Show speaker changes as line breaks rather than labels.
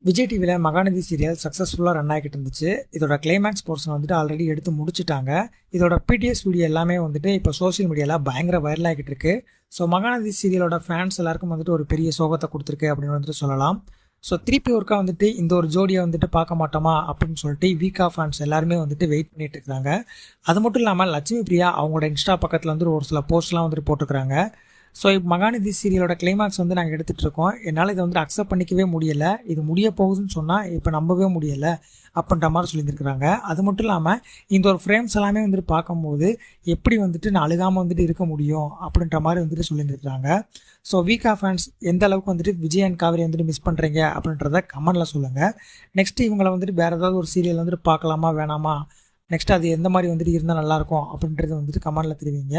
விஜய் டிவியில் மகாநதி சீரியல் சக்ஸஸ்ஃபுல்லாக ரன் ஆகிட்டு இருந்துச்சு. இதோட கிளைமேக்ஸ் போர்ஷன் வந்துட்டு ஆல்ரெடி எடுத்து முடிச்சுட்டாங்க. இதோட பிடிஎஸ் வீடியோ எல்லாமே வந்துட்டு இப்போ சோஷியல் மீடியாவில் பயங்கர வைரல் ஆகிட்டு இருக்கு. ஸோ மகாநதி சீரியலோட ஃபேன்ஸ் எல்லாருக்கும் வந்துட்டு ஒரு பெரிய சோகத்தை கொடுத்துருக்கு அப்படின்னு வந்துட்டு சொல்லலாம். ஸோ திருப்பி ஒருக்கா வந்துட்டு இந்த ஒரு ஜோடியை வந்துட்டு பார்க்க மாட்டோமா அப்படின்னு சொல்லிட்டு வீக்கா ஃபேன்ஸ் எல்லாருமே வந்துட்டு வெயிட் பண்ணிட்டு இருக்காங்க. அது மட்டும் இல்லாமல் லட்சுமி பிரியா அவங்களோட இன்ஸ்டா பக்கத்தில் வந்துட்டு ஒரு சில போஸ்ட்லாம் வந்துட்டு போட்டுருக்காங்க. ஸோ இப்போ மகாநதி சீரியலோட கிளைமேக்ஸ் வந்து நாங்கள் எடுத்துகிட்டு இருக்கோம். என்னால் இதை வந்துட்டு அக்செப்ட் பண்ணிக்கவே முடியலை. இது முடிய போகுதுன்னு சொன்னால் இப்போ நம்பவே முடியலை அப்படின்ற மாதிரி சொல்லியிருந்துருக்குறாங்க. அது மட்டும் இல்லாமல் இந்த ஒரு ஃப்ரேம்ஸ் எல்லாமே வந்துட்டு பார்க்கும்போது எப்படி வந்துட்டு நான் அழுகாமல் வந்துட்டு இருக்க முடியும் அப்படின்ற மாதிரி வந்துட்டு சொல்லியிருந்துருக்குறாங்க. ஸோ வீக்கா ஃபேன்ஸ் எந்த அளவுக்கு வந்துட்டு விஜய் அண்ட் காவேரி வந்துட்டு மிஸ் பண்ணுறீங்க அப்படின்றத கமெண்டில் சொல்லுங்கள். நெக்ஸ்ட்டு இவங்களை வந்துட்டு வேறு ஏதாவது ஒரு சீரியல் வந்துட்டு பார்க்கலாமா வேணாமா, நெக்ஸ்ட்டு அது எந்த மாதிரி வந்துட்டு இருந்தால் நல்லாயிருக்கும் அப்படின்றத வந்துட்டு கமெண்டில் தெரிவிங்க.